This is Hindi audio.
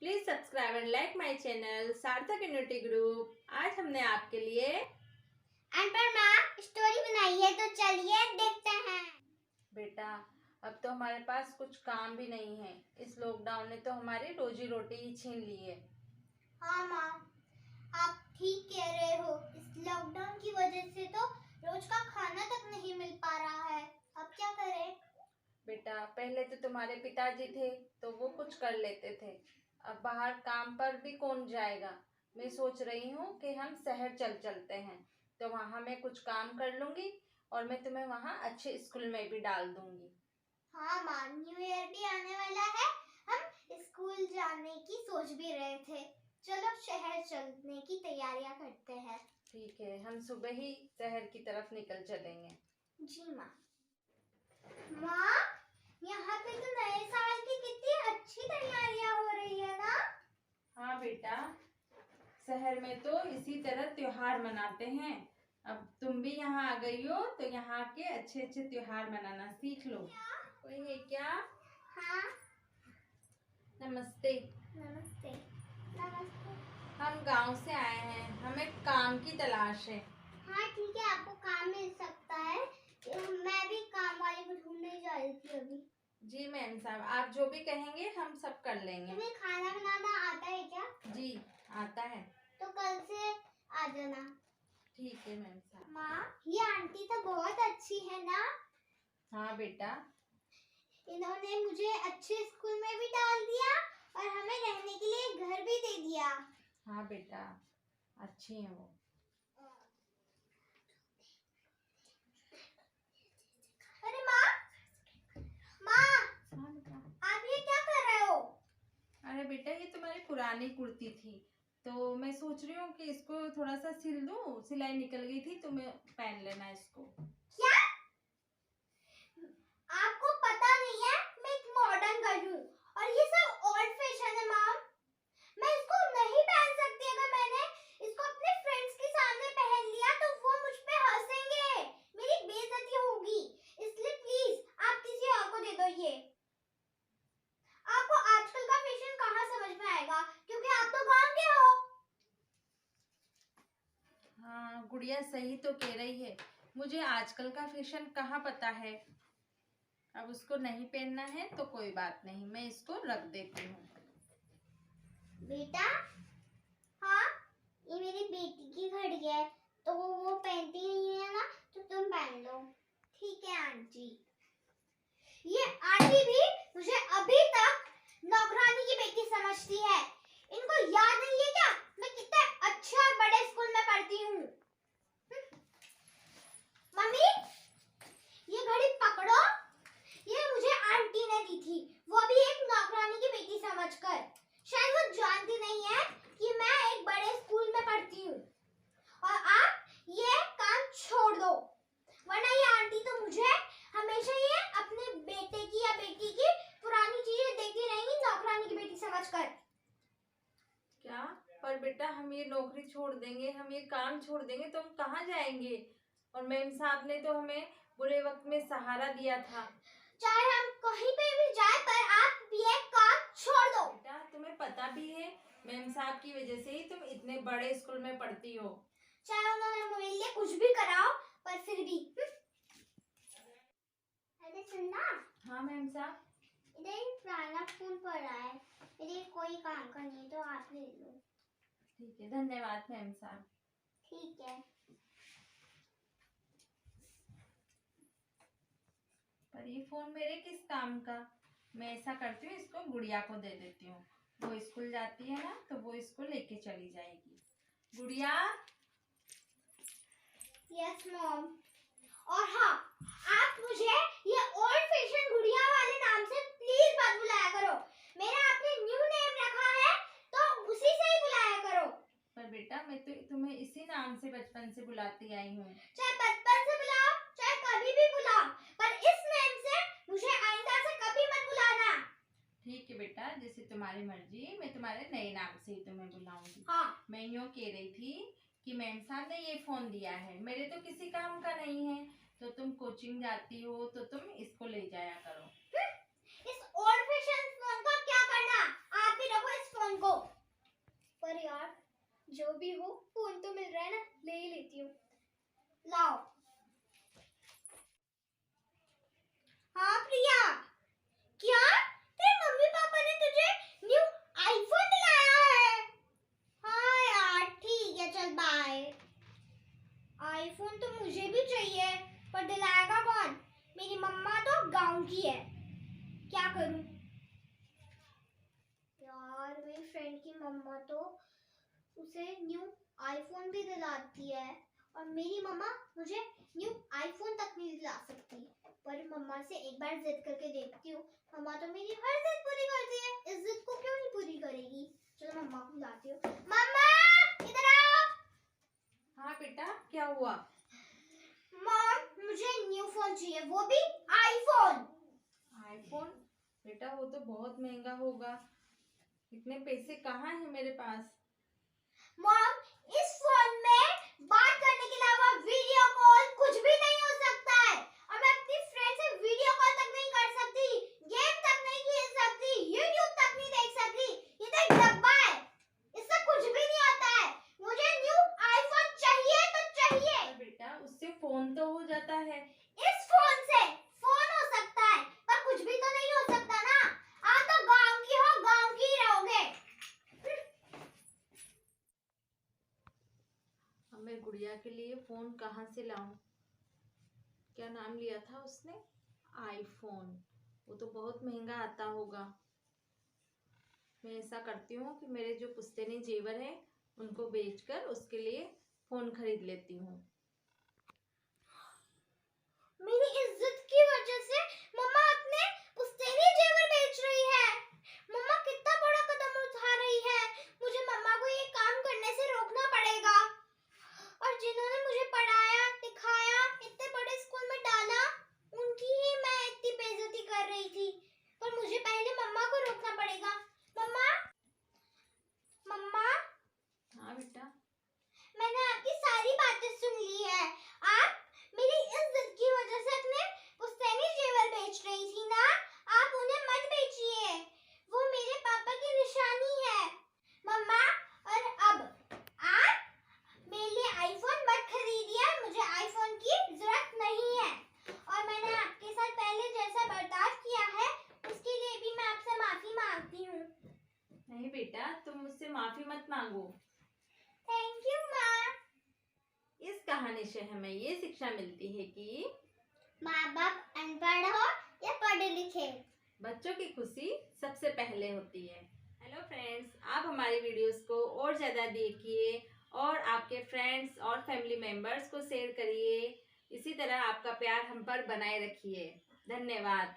Please subscribe and like my channel सार्थक इम्यूनिटी ग्रुप। आज हमने आपके लिए अनपढ़ स्टोरी बनाई है, तो चलिए देखते हैं। बेटा, अब तो हमारे पास कुछ काम भी नहीं है। इस लॉकडाउन ने तो हमारी रोजी रोटी ही छीन ली है। हाँ माँ, आप ठीक कह रहे हो। इस लॉकडाउन की वजह से तो रोज का खाना तक नहीं मिल पा रहा है। अब क्या करें? बेटा, पहले तो तुम्हारे पिताजी थे तो वो कुछ कर लेते थे। अब बाहर काम पर भी कौन जाएगा। मैं सोच रही हूँ कि हम शहर चलते हैं, तो वहाँ मैं कुछ काम कर लूंगी और मैं तुम्हें वहाँ अच्छे स्कूल में भी डाल दूंगी। हाँ माँ, न्यू ईयर भी आने वाला है। हम स्कूल जाने की सोच भी रहे थे। चलो शहर चलने की तैयारियां करते हैं। ठीक है, हम सुबह ही शहर की तरफ निकल चलेंगे। जी माँ। माँ, यहाँ पे तो नए साल की कितनी अच्छी तैयारियां हो रही है ना। हाँ बेटा, शहर में तो इसी तरह त्योहार मनाते हैं। अब तुम भी यहाँ आ गई हो तो यहाँ के अच्छे अच्छे त्योहार मनाना सीख लो। कोई है क्या? हाँ। नमस्ते। नमस्ते। नमस्ते। हम गांव से आए हैं, हमें काम की तलाश है। हाँ ठीक है, आपको काम मिल सकता है। मैं भी काम वाले को ढूंढने जा रही थी अभी। जी मैम साहब, आप जो भी कहेंगे हम सब कर लेंगे। तुम्हें खाना बनाना आता है क्या? जी आता है। तो कल से आ जाना। ठीक है मैम साहब। माँ, ये आंटी तो बहुत अच्छी है ना। हाँ बेटा। इन्होंने मुझे अच्छे स्कूल में भी डाल दिया और हमें रहने के लिए घर भी दे दिया। हाँ बेटा, अच्छी है वो। अरे माँ, माँ, हाँ बेटा। आप ये क्या कर रहे हो? अरे बेटा, ये तुम्हारी पुरानी कुर्ती थी तो मैं सोच रही हूँ कि इसको थोड़ा सा सिल दूँ। सिलाई निकल गई थी तो मैं पहन लेना इसको। क्या? आपको पता नहीं है, मैं एक मॉडर्न गर्ल हूँ और ये सब ओल्ड फैशन है माम। मैं इसको नहीं पहन सकती। अगर मैंने इसको अपने फ्रेंड्स के सामने पहन लिया तो वो मुझ पे हंसेंगे, मेरी बेइज्जती होगी। इसलिए प्लीज आप किसी और को दे दो ये। आपको आजकल का फैशन कहाँ समझ में आएगा, क्योंकि आप तो गांव के हो। हाँ गुड़िया सही तो कह रही है, मुझे आजकल का फैशन कहाँ पता है। अब उसको नहीं पहनना है तो कोई बात नहीं, मैं इसको रख देती हूँ। बेटा, हाँ, ये मेरी बेटी की घड़ी है, तो वो पहनती नहीं है ना, तो तुम पहन लो। ठीक है आंटी। ये आंटी भी मुझे अभी तक नौकरानी की बेटी समझती है। इनको याद नहीं है क्या मैं कितने अच्छे और बड़े स्कूल में पढ़ती हूँ। मम्मी, ये घड़ी पकड़ो। ये मुझे आंटी ने दी थी, वो भी एक नौकरानी की बेटी समझकर। शायद वो जानती नहीं है कि मैं एक बड़े स्कूल में पढ़ती हूँ। और आप ये काम छोड़ दो, वरना ये आंटी तो मुझे हमेशा ये अपने बेटे की या बेटी की पुरानी चीजें देती रहेंगी, नौकरानी की बेटी समझकर। क्या? पर बेटा, हम ये नौकरी छोड़ देंगे, हम ये काम छोड़ देंगे तो हम कहाँ जाएंगे? और मैम साहब ने तो हमें बुरे वक्त में सहारा दिया था। चाहे हम कहीं पे भी जाए, पर आप ये काम छोड़ दो। बेटा, तुम्हें पता भी है मैम साहब की वजह से ही तुम इतने बड़े स्कूल में पढ़ती हो। चाहे उन्होंने मेरे लिए कुछ भी कराओ, पर फिर भी। अरे सुनना। हाँ मैम साहब। इधर एक पुराना फोन पड़ा है, मेरे कोई काम का नहीं, तो आप ले लो। ठीक है, धन्यवाद मैम साहब। ठीक है। पर ये फोन मेरे किस काम का? मैं ऐसा करती हूँ, इसको गुड़िया को दे देती हूँ। वो स्कूल जाती है ना तो वो इसको लेके चली जाएगी। गुड़िया। Yes mom. और हाँ, आप मुझे ये ओल्ड फैशन गुड़िया वाले नाम से प्लीज मत बुलाया करो। मेरा आपने न्यू नेम रखा है तो उसी से ही बुलाया करो। पर बेटा, मैं तो तुम्हें इसी नाम से बचपन से बुलाती आई हूँ। चाहे बचपन से बुलाओ, चाहे कभी भी बुलाओ, पर इस नेम से मुझे आइंदा से कभी मत बुलाना। ठीक है बेटा, जैसे तुम्हारी मर्जी, मैं तुम्हारे नए नाम से ही तुम्हें बुलाऊंगी। हाँ। मैं यूँ कह रही थी कि मैम साहब ने ये फोन दिया है, मेरे तो किसी काम का नहीं है, तो तुम कोचिंग जाती हो तो तुम इसको ले जाया करो। इस ओल्ड फैशन फोन का क्या करना, आप ही रखो इस फोन जो भी हो, फोन तो मिल रहा है ना, ले ही लेती हूँ। लाओ। हाँ प्रिया, क्या तेरे मम्मी पापा ने तुझे न्यू आईफोन दिलाया है? हाँ यार ठीक है, चल बाय। आईफोन तो मुझे भी चाहिए, पर दिलाएगा कौन? मेरी मम्मा तो गांव की है, क्या करूं? यार मेरी फ्रेंड की मम्मा तो उसे न्यू आईफोन भी दिलाती है, और मेरी मम्मा मुझे न्यू आईफोन तक नहीं दिला सकती। पर मम्मा से एक बार जिद करके देखती हूँ, मम्मा तो मेरी हर जिद पूरी करती है, इस जिद को क्यों नहीं पूरी करेगी? चलो मम्मा को बुलाती हूँ। मम्मा इधर आओ। हाँ बेटा, क्या हुआ? मॉम मुझे न्यू फोन चाहिए, वो भी आईफोन। आईफोन? बेटा वो तो बहुत महंगा होगा, इतने पैसे कहाँ है मेरे पास? मॉम इस फोन में बात करने के अलावा वीडियो कॉल कुछ भी नहीं हो सकता है, और मैं अपनी फ्रेंड से वीडियो कॉल तक नहीं कर सकती, गेम तक नहीं खेल सकती, यूट्यूब तक नहीं देख सकती। ये तो एक डब्बा है, इससे कुछ भी नहीं होता है। मुझे न्यू आईफोन चाहिए तो चाहिए। बेटा उससे फोन तो हो जाता है। इस फोन से फोन हो सकता है, पर कुछ भी तो नहीं हो सकता ना। आप तो गांव की हो, गांव की ही रहोगे। अब मैं गुड़िया के लिए फोन कहाँ से लाऊं? क्या नाम लिया था उसने? आईफोन। वो तो बहुत महंगा आता होगा। मैं ऐसा करती हूँ कि मेरे जो पुश्तैनी जेवर हैं उनको बेचकर उसके लिए फोन खरीद लेती हूँ। मेरी इज्जत की वजह से मम्मा अपने पुश्तैनी जेवर बेच रही है। मम्मा कितना बड़ा कदम उठा रही है। मुझे मम्मा को ये काम करने से रोकना पड़ेगा। और जिन्होंने मुझे पढ़ाया, लिखाया, इतने बड़े स्कूल में डाला, उनकी ही मैं इतनी बेइज्जती कर रही थी। पर मुझे पहले मम्मा को रोकना पड़ेगा। मम्मा, मम्मा। हाँ बेटा। मैंने आपकी सारी बातें सुन ली है। आप मेरी इज्जत की वजह से अपने पुश्तैनी जेवर बेच रही थी ना, आप उन्हें मत बेचिए, वो मेरे पापा की निशानी है। मम्मा, और अब आप मेरे लिए आईफोन मत खरीदिए, मुझे आईफोन की जरूरत नहीं है। और मैंने आपके साथ पहले जैसा बर्ताव किया है, उसके लिए भी मैं आपसे माफी मांगती हूँ। नहीं बेटा, तुम मुझसे माफी मत मांगो। थैंक यू माँ। इस कहानी से हमें ये शिक्षा मिलती है कि माँ बाप अनपढ़ हो या पढ़े लिखे, बच्चों की खुशी सबसे पहले होती है। हेलो फ्रेंड्स, आप हमारी वीडियोस को और ज़्यादा देखिए और आपके फ्रेंड्स और फैमिली मेम्बर्स को शेयर करिए। इसी तरह आपका प्यार हम पर बनाए रखिए। धन्यवाद।